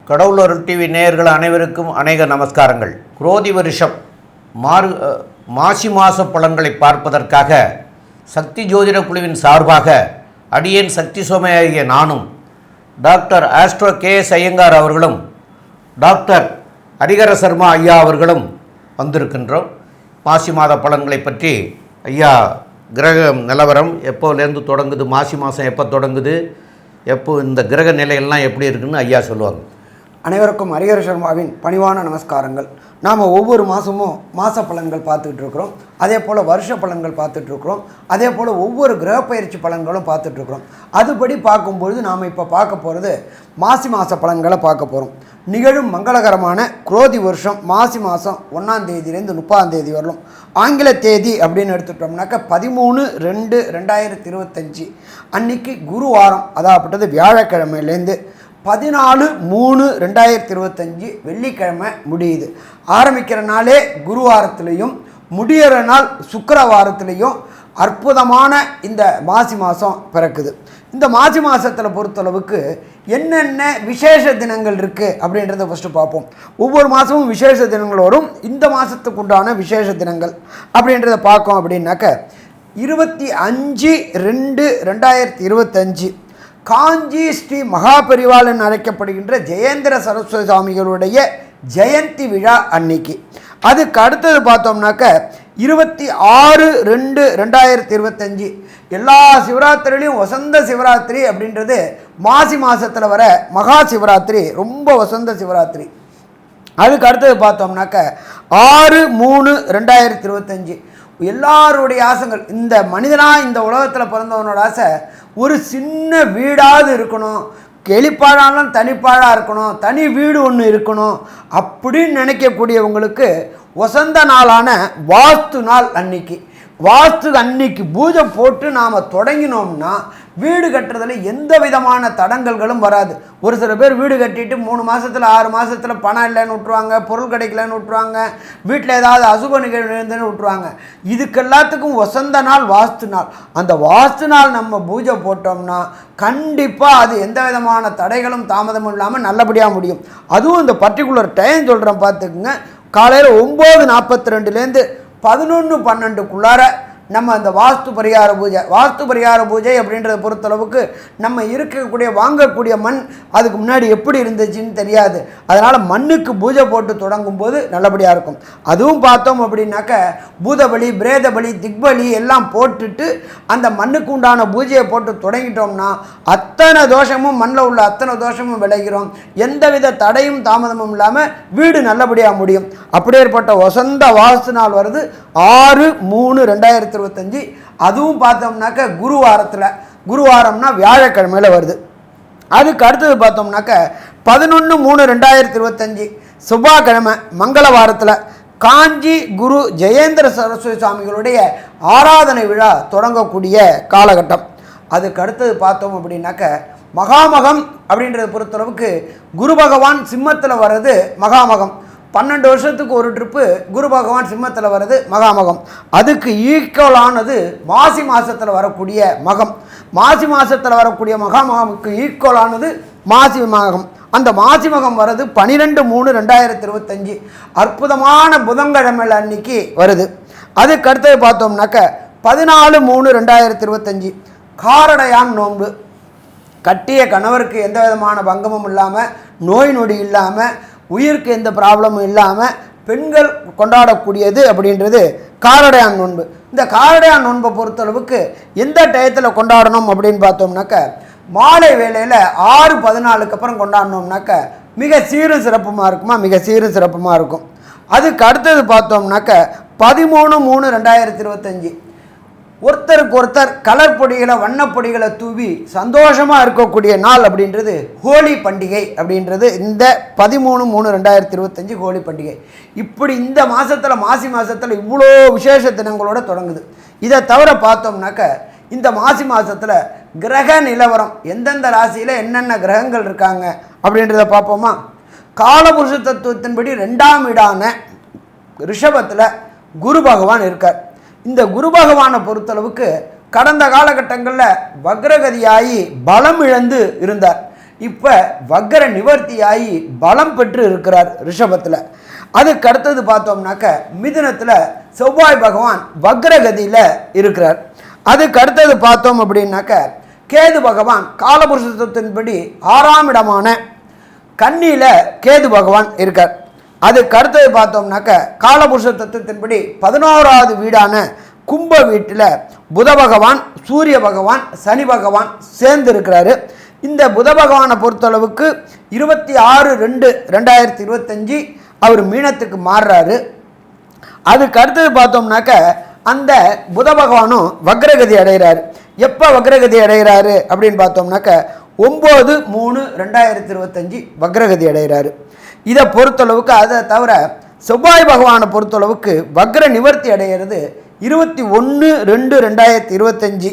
கடவுளர் TV நேயர்கள் அனைவருக்கும் அநேக நமஸ்காரங்கள். குரோதி வருஷம் மாசி மாத பலன்களை பார்ப்பதற்காக சக்தி ஜோதிட குழுவின் சார்பாக அடியேன் சக்தி சோமையாகிய நானும் டாக்டர் ஆஸ்ட்ரோ KS ஐயங்கார் அவர்களும் டாக்டர் ஹரிஹர சர்மா ஐயா அவர்களும் வந்திருக்கின்றோம். மாசி மாத பலன்களை பற்றி ஐயா கிரக நிலவரம் எப்போலேருந்து தொடங்குது, மாசி மாதம் எப்போ தொடங்குது, எப்போ இந்த கிரக நிலையெல்லாம் எப்படி இருக்குன்னு ஐயா சொல்லுவாங்க. அனைவருக்கும் ஹரிஹர சர்மாவின் பணிவான நமஸ்காரங்கள். நாம் ஒவ்வொரு மாதமும் மாத பலன்கள் பார்த்துக்கிட்டு இருக்கிறோம். அதே போல் வருஷ பலன்கள் பார்த்துட்ருக்குறோம். அதே போல் ஒவ்வொரு கிரக பயிற்சி பலன்களும் பார்த்துட்ருக்குறோம். அதுபடி பார்க்கும்பொழுது நாம் இப்போ பார்க்க போகிறது மாசி மாத பலன்களை பார்க்க போகிறோம். நிகழும் மங்களகரமான குரோதி வருஷம் மாசி மாதம் 1ஆம் தேதியிலேருந்து 30ஆம் தேதி வரலும். ஆங்கில தேதி அப்படின்னு எடுத்துட்டோம்னாக்கா 13/2/2025 அன்னைக்கு குருவாரம், அதாகப்பட்டது வியாழக்கிழமையிலேருந்து 14/3/2025 வெள்ளிக்கிழமை முடியுது. ஆரம்பிக்கிற நாளே குருவாரத்துலேயும் முடிகிற நாள் சுக்கிரவாரத்துலேயும் அற்புதமான இந்த மாசி மாதம் பிறக்குது. இந்த மாசி மாதத்தில் பொறுத்தளவுக்கு என்னென்ன விசேஷ தினங்கள் இருக்குது அப்படின்றத ஃபஸ்ட்டு பார்ப்போம். ஒவ்வொரு மாதமும் விசேஷ தினங்கள் வரும். இந்த மாதத்துக்கு உண்டான விசேஷ தினங்கள் அப்படின்றத பார்க்கோம். அப்படின்னாக்க 25/2/2025 காஞ்சி ஸ்ரீ மகாபரிவாள் என்று அழைக்கப்படுகின்ற ஜெயேந்திர சரஸ்வதி சுவாமிகளுடைய ஜெயந்தி விழா அன்னைக்கு. அதுக்கு அடுத்தது பார்த்தோம்னாக்க 26/2/2025 எல்லா சிவராத்திரிலையும் வசந்த சிவராத்திரி அப்படின்றது மாசி மாதத்தில் வர மகா சிவராத்திரி, ரொம்ப வசந்த சிவராத்திரி. அதுக்கு அடுத்தது பார்த்தோம்னாக்க 6/3/2025 எல்லாருடைய ஆசைகள், இந்த மனிதனாக இந்த உலகத்தில் பிறந்தவனோட ஆசை ஒரு சின்ன வீடாவது இருக்கணும், கெளிப்பாழாலும் தனிப்பாழாக இருக்கணும், தனி வீடு ஒன்று இருக்கணும் அப்படின்னு நினைக்கக்கூடியவங்களுக்கு வசந்த நாளான வாஸ்து நாள் அன்னைக்கு, வாஸ்து அன்னைக்கு பூஜை போட்டு நாம் தொடங்கினோம்னா வீடு கட்டுறதுல எந்த விதமான தடங்கல்களும் வராது. ஒரு சில பேர் வீடு கட்டிட்டு 3 மாதத்தில் 6 மாதத்தில் பணம் இல்லைன்னு விட்டுருவாங்க, பொருள் கிடைக்கலன்னு விட்டுருவாங்க, வீட்டில் ஏதாவது அசுப நிகழ்வு இருந்துன்னு விட்டுருவாங்க. இதுக்கு எல்லாத்துக்கும் வசந்த நாள் வாஸ்து நாள். அந்த வாஸ்து நாள் நம்ம பூஜை போட்டோம்னா கண்டிப்பாக அது எந்த விதமான தடைகளும் தாமதமும் இல்லாமல் நல்லபடியாக முடியும். அதுவும் இந்த பர்டிகுலர் டைம் சொல்கிறேன் பார்த்துக்குங்க. காலையில் 9:42லேருந்து 11:12க்குள்ளார நம்ம அந்த வாஸ்து பரிகார பூஜை அப்படின்றத பொறுத்தளவுக்கு நம்ம இருக்கக்கூடிய வாங்கக்கூடிய மண் அதுக்கு முன்னாடி எப்படி இருந்துச்சுன்னு தெரியாது. அதனால் மண்ணுக்கு பூஜை போட்டு தொடங்கும் போது நல்லபடியாக இருக்கும். அதுவும் பார்த்தோம் அப்படின்னாக்க பூதபலி, பிரேதபலி, திக்பலி எல்லாம் போட்டுட்டு அந்த மண்ணுக்கு உண்டான பூஜையை போட்டு தொடங்கிட்டோம்னா அத்தனை தோஷமும் மண்ணில் உள்ள அத்தனை தோஷமும் விளைகிறோம். எந்தவித தடையும் தாமதமும் இல்லாமல் வீடு நல்லபடியாக முடியும். அப்படியேற்பட்ட வசந்த வாஸ்து நாள் வருது 6/3/2025. அதுவும் பார்த்தோம்னாக்க குருவாரம்னா வியாழக்கிழமையில் வருது. அதுக்கு அடுத்தது பார்த்தோம்னாக்க 11/3/2025 செவ்வாய்க்கிழமை மங்கள வாரத்தில் காஞ்சி குரு ஜெயேந்திர சரஸ்வதி சுவாமிகளுடைய ஆராதனை விழா தொடங்கக்கூடிய காலகட்டம். அதுக்கு அடுத்தது பார்த்தோம் அப்படின்னாக்க மகாமகம் அப்படின்றத பொறுத்தளவுக்கு குரு பகவான் சிம்மத்தில் வர்றது மகாமகம். 12 வருஷத்துக்கு ஒரு ட்ரிப்பு குரு பகவான் சிம்மத்தில் வர்றது மகாமகம். அதுக்கு ஈக்குவலானது மாசி மாதத்தில் வரக்கூடிய மகம். மாசி மாதத்தில் வரக்கூடிய மகாமகமுக்கு ஈக்குவலானது மாசி மகம். அந்த மாசி மகம் வர்றது 12/3/2025 அற்புதமான புதன்கிழமை அன்னைக்கு வருது. அதுக்கு அடுத்தது பார்த்தோம்னாக்க 14/3/2025 காரடையான் நோன்பு. கட்டிய கணவருக்கு எந்த விதமான பங்கமும் இல்லாமல், நோய் நொடி இல்லாமல், உயிருக்கு எந்த ப்ராப்ளமும் இல்லாமல் பெண்கள் கொண்டாடக்கூடியது அப்படின்றது காரடையான் நோன்பு. இந்த காரடையான் நோன்பை பொறுத்தளவுக்கு எந்த டயத்தில் கொண்டாடணும் அப்படின்னு பார்த்தோம்னாக்க மாலை வேளையில் 6:14க்கு அப்புறம் கொண்டாடினோம்னாக்க மிக சீரும் சிறப்புமாக இருக்கும். அதுக்கு அடுத்தது பார்த்தோம்னாக்க 13/3/2025 ஒருத்தருக்கு ஒருத்தர் கலர் பொடிகளை, வண்ணப்பொடிகளை தூவி சந்தோஷமாக இருக்கக்கூடிய நாள் அப்படின்றது ஹோலி பண்டிகை அப்படின்றது இந்த 13/3/2025 ஹோலி பண்டிகை. இப்படி இந்த மாதத்தில் மாசி மாதத்தில் இவ்வளோ விசேஷ தினங்களோடு தொடங்குது. இதை தவிர பார்த்தோம்னாக்க இந்த மாசி மாதத்தில் கிரக நிலவரம் எந்தெந்த ராசியில் என்னென்ன கிரகங்கள் இருக்காங்க அப்படின்றத பார்ப்போமா. காலபுருஷ தத்துவத்தின்படி 2ஆம் வீடான ரிஷபத்தில் குரு பகவான் இருக்கார். இந்த குரு பகவானை பொறுத்தளவுக்கு கடந்த காலகட்டங்களில் வக்ரகதியாகி பலம் இழந்து இருந்தார். இப்போ வக்ர நிவர்த்தியாகி பலம் பெற்று இருக்கிறார் ரிஷபத்தில். அதுக்கு அடுத்தது பார்த்தோம்னாக்க மிதுனத்தில் செவ்வாய் பகவான் வக்ரகதியில் இருக்கிறார். அதுக்கு அடுத்தது பார்த்தோம் அப்படின்னாக்க கேது பகவான் காலபுருஷ தத்துவத்தின்படி 6ஆம் இடமான கன்னியில் கேது பகவான் இருக்கார். அதுக்கு அடுத்தது பார்த்தோம்னாக்க காலபுருஷ தத்துவத்தின்படி 11வது வீடான கும்ப வீட்டில் புத பகவான், சூரிய பகவான், சனி பகவான் சேர்ந்து இருக்கிறாரு. இந்த புத பகவானை பொறுத்தளவுக்கு 26/2/2025 அவர் மீனத்துக்கு மாறுறாரு. அதுக்கு அடுத்தது பார்த்தோம்னாக்க அந்த புத பகவானும் வக்ரகதி அடைகிறாரு. எப்போ வக்ரகதி அடைகிறாரு அப்படின்னு பார்த்தோம்னாக்க 9/3/2025 வக்ரகதி அடைகிறாரு. இதை பொறுத்தளவுக்கு அதை தவிர செவ்வாய் பகவானை பொறுத்தளவுக்கு வக்ர நிவர்த்தி அடைகிறது 21/2/2025.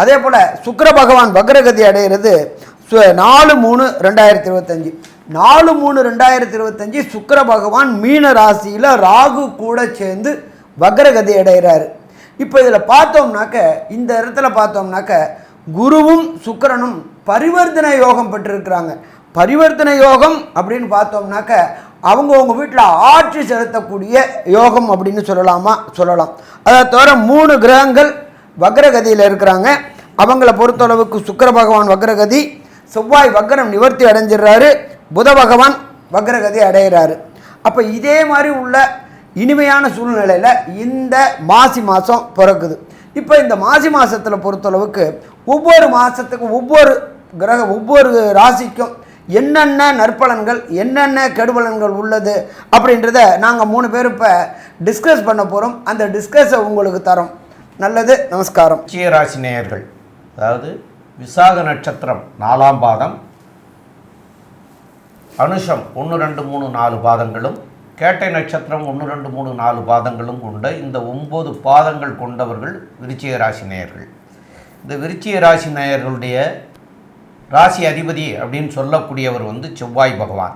அதே போல் சுக்கிர பகவான் வக்ரகதி அடைகிறது 4/3/2025. 4/3/2025 சுக்கிர பகவான் மீன ராசியில் ராகு கூட சேர்ந்து வக்ரகதி அடைகிறாரு. இப்போ இதில் பார்த்தோம்னாக்க இந்த இடத்துல பார்த்தோம்னாக்க குருவும் சுக்கிரனும் பரிவர்த்தனை யோகம் பெற்றிருக்கிறாங்க. பரிவர்த்தனை யோகம் அப்படின்னு பார்த்தோம்னாக்க அவங்கவுங்க வீட்டில் ஆட்சி செலுத்தக்கூடிய யோகம் அப்படின்னு சொல்லலாம். அதை தவிர 3 கிரகங்கள் வக்ரகதியில் இருக்கிறாங்க. அவங்கள பொறுத்தளவுக்கு சுக்கிர பகவான் வக்ரகதி, செவ்வாய் வக்ரம் நிவர்த்தி அடைஞ்சிடுறாரு, புத பகவான் வக்ரகதி அடைகிறாரு. அப்போ இதே மாதிரி உள்ள இனிமையான சூழ்நிலையில் இந்த மாசி மாதம் பிறக்குது. இப்போ இந்த மாசி மாதத்தில் பொறுத்தளவுக்கு ஒவ்வொரு மாதத்துக்கும் ஒவ்வொரு ராசிக்கும் என்னென்ன நற்பலன்கள் என்னென்ன கெடுபலன்கள் உள்ளது அப்படின்றத நாங்கள் 3 பேர் இப்போ டிஸ்கஸ் பண்ண போகிறோம். அந்த டிஸ்கஸை உங்களுக்கு தரோம். நல்லது, நமஸ்காரம். விருச்சிக ராசி நேயர்கள், அதாவது விசாக நட்சத்திரம் 4ஆம் பாதம், அனுஷம் 1, 2, 3, 4 பாதங்களும், கேட்டை நட்சத்திரம் 1, 2, 3, 4 பாதங்களும் கொண்ட இந்த 9 பாதங்கள் கொண்டவர்கள் விருச்சிக ராசி நேயர்கள். இந்த விருச்சிக ராசி நேயர்களுடைய ராசி அதிபதி அப்படின்னு சொல்லக்கூடியவர் செவ்வாய் பகவான்.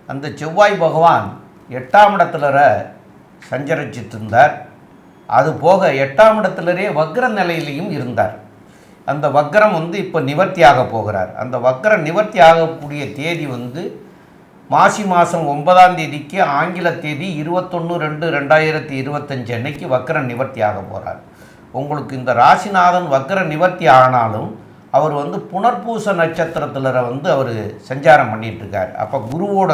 அந்த செவ்வாய் பகவான் 8ஆம் இடத்துல சஞ்சரிச்சிட்டு இருந்தார். அது போக 8ஆம் இடத்துலரே வக்ர நிலையிலையும் இருந்தார். அந்த வக்ரம் இப்போ நிவர்த்தியாக போகிறார். அந்த வக்ர நிவர்த்தி ஆகக்கூடிய தேதி மாசி மாதம் 9ஆம் தேதிக்கு ஆங்கில தேதி 21/2/2025 அன்னைக்கு வக்ர நிவர்த்தி ஆக போகிறார். உங்களுக்கு இந்த ராசிநாதன் வக்ர நிவர்த்தி ஆனாலும் அவர் புனர்பூச நட்சத்திரத்தில் அவர் சஞ்சாரம் பண்ணிகிட்ருக்கார். அப்போ குருவோட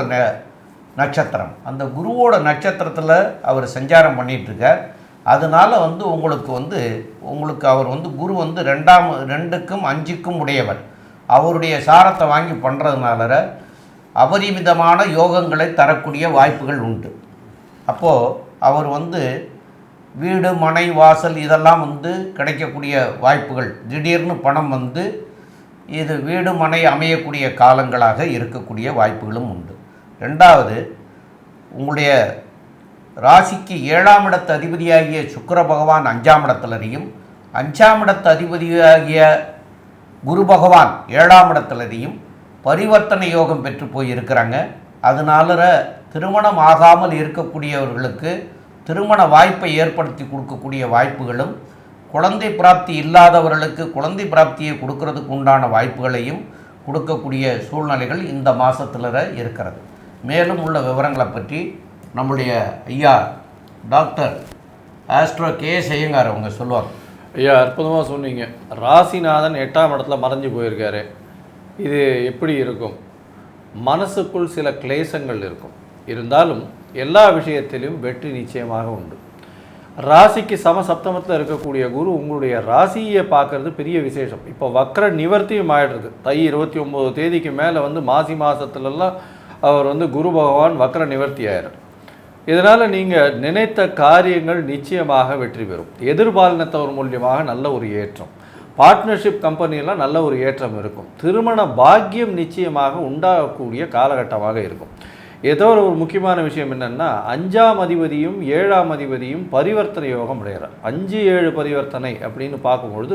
நட்சத்திரம், அந்த குருவோட நட்சத்திரத்தில் அவர் சஞ்சாரம் பண்ணிகிட்ருக்கார். அதனால் உங்களுக்கு அவர் குரு 2க்கும் 5க்கும் உடையவர். அவருடைய சாரத்தை வாங்கி பண்ணுறதுனால அபரிமிதமான யோகங்களை தரக்கூடிய வாய்ப்புகள் உண்டு. அப்போது அவர் வீடு மனை வாசல் இதெல்லாம் கிடைக்கக்கூடிய வாய்ப்புகள், திடீர்னு பணம் இது வீடு மனை அமையக்கூடிய காலங்களாக இருக்கக்கூடிய வாய்ப்புகளும் உண்டு. 2வது, உங்களுடைய ராசிக்கு 7ஆம் இடத்து அதிபதியாகிய சுக்கிர பகவான் 5ஆம் இடத்துலரையும் 5ஆம் இடத்து அதிபதியாகிய குரு பகவான் 7ஆம் இடத்துலரையும் பரிவர்த்தனை யோகம் பெற்று போய் இருக்கிறாங்க. அதனால திருமணம் ஆகாமல் இருக்கக்கூடியவர்களுக்கு திருமண வாய்ப்பை ஏற்படுத்தி கொடுக்கக்கூடிய வாய்ப்புகளும், குழந்தை பிராப்தி இல்லாதவர்களுக்கு குழந்தை பிராப்தியை கொடுக்கறதுக்கு உண்டான வாய்ப்புகளையும் கொடுக்கக்கூடிய சூழ்நிலைகள் இந்த மாதத்தில் இருக்கிறது. மேலும் உள்ள விவரங்களை பற்றி நம்முடைய ஐயா டாக்டர் ஆஸ்ட்ரோ KS ஐயங்கார் அவங்க சொல்லுவாங்க. ஐயா, அற்புதமாக சொன்னீங்க. ராசிநாதன் 8ஆம் இடத்துல மறைஞ்சு போயிருக்காரு. இது எப்படி இருக்கும்? மனசுக்குள் சில கிளேசங்கள் இருக்கும். இருந்தாலும் எல்லா விஷயத்திலும் வெற்றி நிச்சயமாக உண்டு. ராசிக்கு சமசப்தமத்தில் இருக்கக்கூடிய குரு உங்களுடைய ராசியை பார்க்கறது பெரிய விசேஷம். இப்போ வக்ர நிவர்த்தியும் ஆகிடுறது. தை 29 தேதிக்கு மேலே மாசி மாதத்துலலாம் அவர் குரு பகவான் வக்ர நிவர்த்தி ஆயிடுறார். இதனால் நீங்கள் நினைத்த காரியங்கள் நிச்சயமாக வெற்றி பெறும். எதிர்பாலினத்தவர் மூலியமாக நல்ல ஒரு ஏற்றம், பார்ட்னர்ஷிப் கம்பெனியெல்லாம் நல்ல ஒரு ஏற்றம் இருக்கும். திருமண பாக்கியம் நிச்சயமாக உண்டாகக்கூடிய காலகட்டமாக இருக்கும். ஏதோ ஒரு முக்கியமான விஷயம் என்னென்னா, 5ஆம் அதிபதியும் 7ஆம் அதிபதியும் பரிவர்த்தனை யோகம் அடைகிறார். 5-7 பரிவர்த்தனை அப்படின்னு பார்க்கும்பொழுது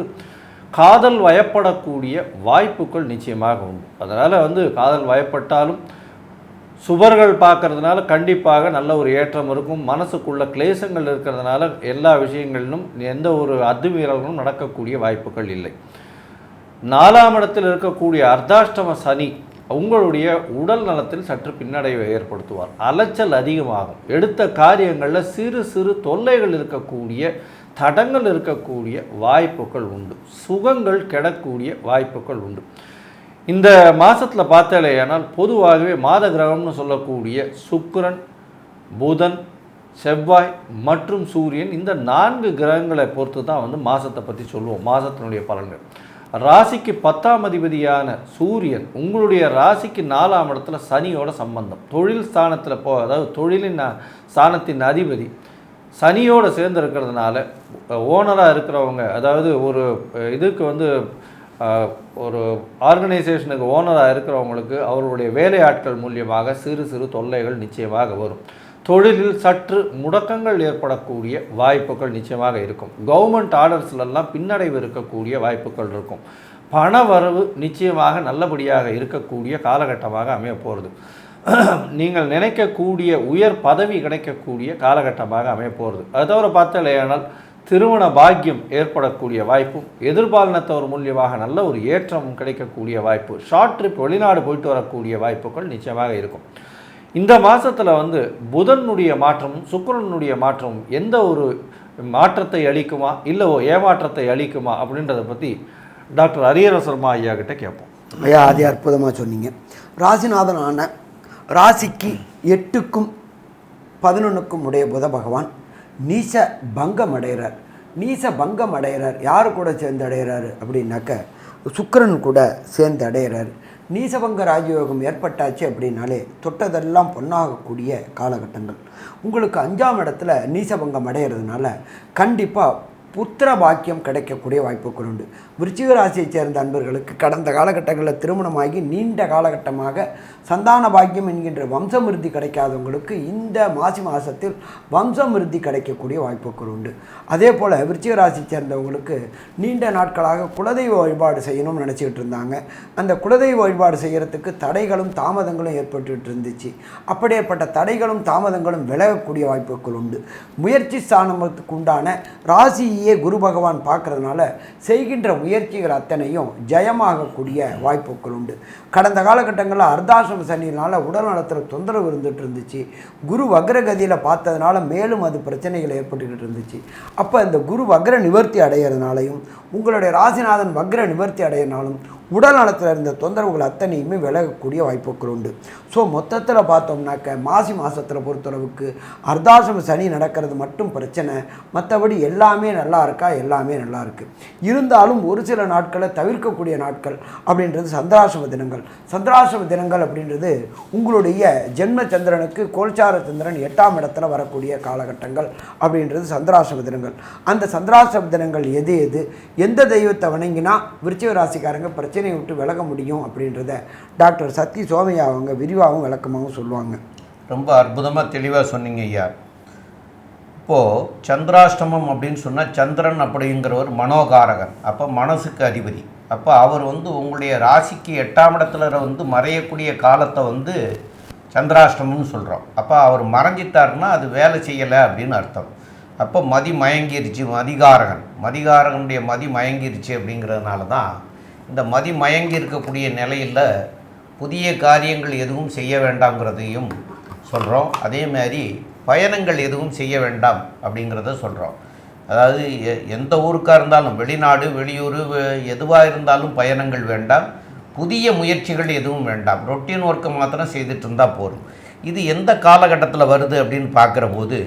காதல் வயப்படக்கூடிய வாய்ப்புகள் நிச்சயமாக உண்டு. அதனால் காதல் வயப்பட்டாலும் சுபர்கள் பார்க்கறதுனால கண்டிப்பாக நல்ல ஒரு ஏற்றம் இருக்கும். மனசுக்குள்ள கிளேசங்கள் இருக்கிறதுனால எல்லா விஷயங்களிலும் எந்த ஒரு அத்துமீறல்களும் நடக்கக்கூடிய வாய்ப்புகள் இல்லை. 4ஆம் இடத்தில் இருக்கக்கூடிய அர்த்தாஷ்டம சனி உங்களுடைய உடல் நலத்தில் சற்று பின்னடைவை ஏற்படுத்துவார். அலைச்சல் அதிகமாகும். எடுத்த காரியங்களில் சிறு சிறு தொல்லைகள் இருக்கக்கூடிய, தடங்கள் இருக்கக்கூடிய வாய்ப்புகள் உண்டு. சுகங்கள் கெடக்கூடிய வாய்ப்புகள் உண்டு. இந்த மாதத்தில் பார்த்தாலேயானால் பொதுவாகவே மாத கிரகம்னு சொல்லக்கூடிய சுக்கிரன், புதன், செவ்வாய் மற்றும் சூரியன், இந்த 4 கிரகங்களை பொறுத்து தான் மாதத்தை பற்றி சொல்லுவோம். மாதத்தினுடைய பலன்கள். ராசிக்கு 10ஆம் அதிபதியான சூரியன் உங்களுடைய ராசிக்கு 4ஆம் இடத்துல சனியோட சம்பந்தம். தொழில் ஸ்தானத்தில் அதாவது தொழிலின் ஸ்தானத்தின் அதிபதி சனியோடு சேர்ந்து இருக்கிறதுனால ஓனராக இருக்கிறவங்க, அதாவது ஒரு இதுக்கு ஒரு ஆர்கனைசேஷனுக்கு ஓனராக இருக்கிறவங்களுக்கு அவருடைய வேலையாட்கள் மூலியமாக சிறு சிறு தொல்லைகள் நிச்சயமாக வரும். தொழிலில் சற்று முடக்கங்கள் ஏற்படக்கூடிய வாய்ப்புகள் நிச்சயமாக இருக்கும். கவர்மெண்ட் ஆர்டர்ஸ்லாம் பின்னடைவு இருக்கக்கூடிய வாய்ப்புகள் இருக்கும். பண வரவு நிச்சயமாக நல்லபடியாக இருக்கக்கூடிய காலகட்டமாக அமைய போகிறது. நீங்கள் நினைக்கக்கூடிய உயர் பதவி கிடைக்கக்கூடிய காலகட்டமாக அமைய போகிறது. அது தவிர பார்த்தாலேயானால் திருமண பாக்கியம் ஏற்படக்கூடிய வாய்ப்பும், எதிர்பாலினத்தவர் மூலியமாக நல்ல ஒரு ஏற்றமும் கிடைக்கக்கூடிய வாய்ப்பு, ஷார்ட் ட்ரிப் வெளிநாடு போயிட்டு வரக்கூடிய வாய்ப்புகள் நிச்சயமாக இருக்கும். இந்த மாதத்தில் புதனுடைய மாற்றமும் சுக்கிரனுடைய மாற்றமும் எந்த ஒரு மாற்றத்தை அளிக்குமா இல்லை ஏமாற்றத்தை அளிக்குமா அப்படின்றத பற்றி டாக்டர் ஹரிஹர சர்மா ஐயா கிட்ட கேட்போம். ஐயா, அதே அற்புதமாக சொன்னீங்க. ராசிநாதனான ராசிக்கு 8க்கும் 11க்கும் உடைய புத பகவான் நீச பங்கம் அடைகிறார். நீச பங்கம் அடைகிறார் யார் கூட சேர்ந்து அடைகிறாரு அப்படின்னாக்க சுக்கிரன் கூட சேர்ந்து அடைகிறார். நீசபங்க ராஜயோகம் ஏற்பட்டாச்சு அப்படின்னாலே தொட்டதெல்லாம் பொன்னாகக்கூடிய காலகட்டங்கள். உங்களுக்கு 5ஆம் இடத்துல நீசபங்கம் அடைகிறதுனால கண்டிப்பாக புத்திர பாக்கியம் கிடைக்கக்கூடிய வாய்ப்புகள் உண்டு. விருச்சிக ராசியை சேர்ந்த அன்பர்களுக்கு கடந்த காலகட்டங்களில் திருமணமாகி நீண்ட காலகட்டமாக சந்தான பாக்கியம் என்கின்ற வம்சமிருத்தி கிடைக்காதவங்களுக்கு இந்த மாசி மாதத்தில் வம்சமிருத்தி கிடைக்கக்கூடிய வாய்ப்புகள் உண்டு. அதே போல் விருச்சிக ராசியை சேர்ந்தவங்களுக்கு நீண்ட நாட்களாக குலதெய்வ வழிபாடு செய்யணும்னு நினச்சிக்கிட்டு இருந்தாங்க. அந்த குலதெய்வ வழிபாடு செய்கிறதுக்கு தடைகளும் தாமதங்களும் ஏற்பட்டுகிட்டு இருந்துச்சு. அப்படியேற்பட்ட தடைகளும் தாமதங்களும் விலகக்கூடிய வாய்ப்புகள் உண்டு. முயற்சி ஸ்தானத்துக்கு உண்டான ராசியே குரு பகவான் பார்க்கறதுனால செய்கின்ற முயற்சிகள் அத்தனையும் ஜெயமாகக்கூடிய வாய்ப்புகள் உண்டு. கடந்த காலகட்டங்களில் அர்த்தாசிரம சனியினால் உடல் நலத்தில் தொந்தரவு இருந்துகிட்டு இருந்துச்சு. குரு வக்ரகதியில் பார்த்ததுனால மேலும் அது பிரச்சனைகள் ஏற்பட்டுக்கிட்டு இருந்துச்சு. அப்போ இந்த குரு வக்ர நிவர்த்தி அடைகிறதுனாலையும் உங்களுடைய ராசிநாதன் வக்ர நிவர்த்தி அடையினாலும் உடல் நலத்தில் இருந்த தொந்தரவுகள் அத்தனையுமே விலகக்கூடிய வாய்ப்புகள் உண்டு. ஸோ மொத்தத்தில் பார்த்தோம்னாக்க மாசி மாதத்தில் பொறுத்தளவுக்கு அர்த்தாசிரம சனி நடக்கிறது மட்டும் பிரச்சனை, மற்றபடி எல்லாமே நல்லா இருக்கா, எல்லாமே நல்லா இருக்குது. இருந்தாலும் ஒரு சில நாட்களை தவிர்க்கக்கூடிய நாட்கள் அப்படின்றது சந்திராசிரம தினங்கள். சந்திராசிரம தினங்கள் அப்படின்றது உங்களுடைய ஜென்ம சந்திரனுக்கு கோல்சார சந்திரன் 8ஆம் இடத்துல வரக்கூடிய காலகட்டங்கள் அப்படின்றது சந்திராசிரம தினங்கள். அந்த சந்திராசிரம தினங்கள் எது எந்த தெய்வத்தை வணங்கினா விருச்சிக ராசிக்காரங்க பிரச்சனை விட்டு விலக முடியும் அப்படின்றத டாக்டர் சத்தி சோமையா அவங்க விரிவாகவும் விளக்கமாகவும் சொல்லுவாங்க. ரொம்ப அற்புதமாக தெளிவாக சொன்னீங்க ஐயா. இப்போது சந்திராஷ்டமம் அப்படின்னு சொன்னால் சந்திரன் அப்படிங்கிறவர் மனோகாரகன், அப்போ மனசுக்கு அதிபதி. அப்போ அவர் உங்களுடைய ராசிக்கு 8ஆம் இடத்துல மறையக்கூடிய காலத்தை சந்திராஷ்டமம்னு சொல்கிறோம். அப்போ அவர் மறைஞ்சிட்டாருன்னா அது வேலை செய்யலை அப்படின்னு அர்த்தம். அப்போ மதி மயங்கிருச்சு, மதிகாரகனுடைய மதி மயங்கிருச்சு அப்படிங்கிறதுனால தான் இந்த மதி மயங்கி இருக்கக்கூடிய நிலையில் புதிய காரியங்கள் எதுவும் செய்ய வேண்டாங்கிறதையும் சொல்கிறோம். அதே மாதிரி பயணங்கள் எதுவும் செய்ய வேண்டாம் அப்படிங்கிறத சொல்கிறோம். அதாவது எந்த ஊருக்காக இருந்தாலும், வெளிநாடு வெளியூர் எதுவாக இருந்தாலும் பயணங்கள் வேண்டாம், புதிய முயற்சிகள் எதுவும் வேண்டாம், ரொட்டீன் ஒர்க்கை மாத்திரம் செய்துட்டு இருந்தால் போதும். இது எந்த காலகட்டத்தில் வருது அப்படின்னு பார்க்குற போது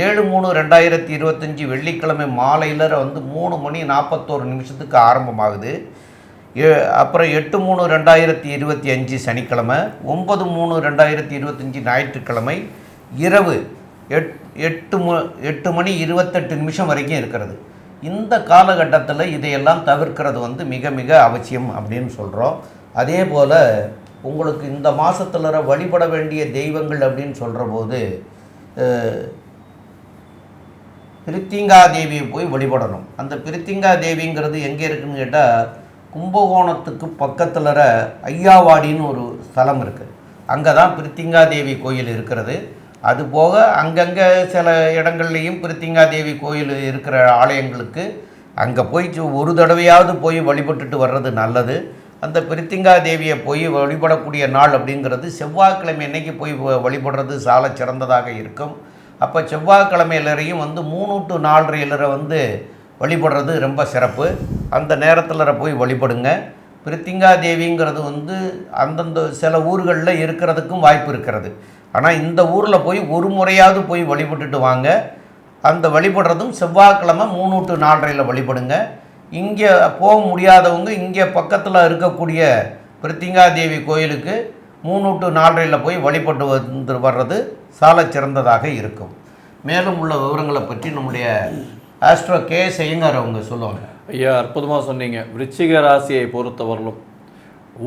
7/3/2025 வெள்ளிக்கிழமை மாலையில் 3:41 ஆரம்பமாகுது. அப்புறம் 8/3/2025 சனிக்கிழமை, 9/3/2025 ஞாயிற்றுக்கிழமை இரவு 8:28 வரைக்கும் இருக்கிறது. இந்த காலகட்டத்தில் இதையெல்லாம் தவிர்க்கிறது மிக மிக அவசியம் அப்படின்னு சொல்கிறோம். அதே போல் உங்களுக்கு இந்த மாதத்தில் வழிபட வேண்டிய தெய்வங்கள் அப்படின்னு சொல்கிற போது பிரித்திங்கா தேவியை போய் வழிபடணும். அந்த பிரித்திங்கா தேவிங்கிறது எங்கே இருக்குதுன்னு கேட்டால் கும்பகோணத்துக்கு பக்கத்தில் ஐயாவாடின்னு ஒரு ஸ்தலம் இருக்குது. அங்கே தான் பிரித்திங்கா தேவி கோயில் இருக்கிறது. அதுபோக அங்கங்கே சில இடங்கள்லேயும் பிரித்திங்கா தேவி கோயில் இருக்கிற ஆலயங்களுக்கு அங்கே போய் ஒரு தடவையாவது போய் வழிபட்டுட்டு வர்றது நல்லது. அந்த பிரித்திங்கா தேவியை போய் வழிபடக்கூடிய நாள் அப்படிங்கிறது செவ்வாய்க்கிழமை அன்னைக்கு போய் வழிபடுறது சால சிறந்ததாக இருக்கும். அப்போ செவ்வாய்க்கிழமையிலரையும் 3 to 4:30 வழிபடுறது ரொம்ப சிறப்பு. அந்த நேரத்தில் போய் வழிபடுங்க. பிரித்திங்கா தேவிங்கிறது அந்தந்த சில ஊர்களில் இருக்கிறதுக்கும் வாய்ப்பு இருக்கிறது. ஆனால் இந்த ஊரில் போய் ஒரு முறையாவது போய் வழிபட்டுட்டு வாங்க. அந்த வழிபடுறதும் செவ்வாய்க்கிழமை 3 to 4:30 வழிபடுங்க. இங்கே போக முடியாதவங்க இங்கே பக்கத்தில் இருக்கக்கூடிய பிரித்திங்கா தேவி கோயிலுக்கு 3 to 4:30 போய் வழிபட்டு வர்றது சால சிறந்ததாக இருக்கும். மேலும் உள்ள விவரங்களை பற்றி நம்முடைய ஆஸ்ட்ரோ கே செய்யுங்கார் அவங்க சொல்லுவாங்க. ஐயா, அற்புதமாக சொன்னீங்க. விருச்சிக ராசியை பொறுத்தவரையிலும்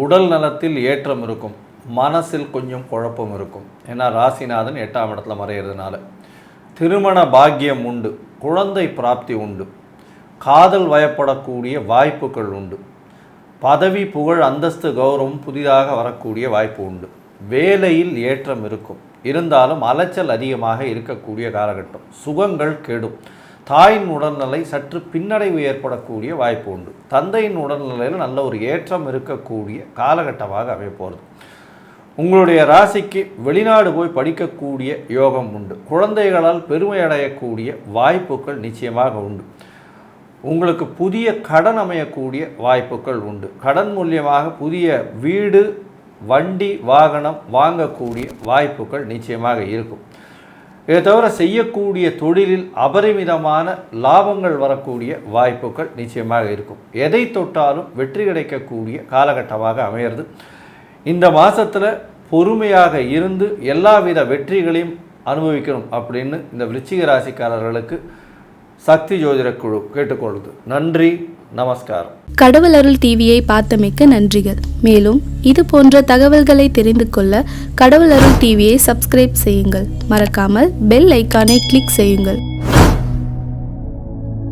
உடல் நலத்தில் ஏற்றம் இருக்கும், மனசில் கொஞ்சம் குழப்பம் இருக்கும். ஏன்னா ராசிநாதன் 8ஆம் இடத்துல மறையிறதுனால திருமண பாக்கியம் உண்டு, குழந்தை பிராப்தி உண்டு, காதல் வயப்படக்கூடிய வாய்ப்புகள் உண்டு, பதவி புகழ் அந்தஸ்து கௌரவம் புதிதாக வரக்கூடிய வாய்ப்பு உண்டு, வேலையில் ஏற்றம் இருக்கும். இருந்தாலும் அலைச்சல் அதிகமாக இருக்கக்கூடிய காலகட்டம், சுகங்கள் கெடும், தாயின் உடல்நிலை சற்று பின்னடைவு ஏற்படக்கூடிய வாய்ப்பு உண்டு, தந்தையின் உடல்நிலையில் நல்ல ஒரு ஏற்றம் இருக்கக்கூடிய காலகட்டமாக அமைய போகிறது. உங்களுடைய ராசிக்கு வெளிநாடு போய் படிக்கக்கூடிய யோகம் உண்டு, குழந்தைகளால் பெருமை அடையக்கூடிய வாய்ப்புகள் நிச்சயமாக உண்டு. உங்களுக்கு புதிய கடன் அமையக்கூடிய வாய்ப்புகள் உண்டு, கடன் மூலியமாக புதிய வீடு வண்டி வாகனம் வாங்கக்கூடிய வாய்ப்புகள் நிச்சயமாக இருக்கும். இதை தவிர செய்யக்கூடிய தொழிலில் அபரிமிதமான லாபங்கள் வரக்கூடிய வாய்ப்புகள் நிச்சயமாக இருக்கும். எதை தொட்டாலும் வெற்றி கிடைக்கக்கூடிய காலகட்டமாக அமையிறது. இந்த மாதத்தில் பொறுமையாக இருந்து எல்லாவித வெற்றிகளையும் அனுபவிக்கணும் அப்படின்னு இந்த விருச்சிக ராசிக்காரர்களுக்கு சக்தி ஜோதிட குழு கேட்டுக்கொள்ளுது. நன்றி, நமஸ்காரம். கடவுள் அருள் டிவியை பார்த்தமைக்கு நன்றிகள். மேலும் இது போன்ற தகவல்களை தெரிந்து கொள்ள கடவுள் அருள் டிவியை சப்ஸ்கிரைப் செய்யுங்கள். மறக்காமல் பெல் ஐக்கானை கிளிக் செய்யுங்கள்.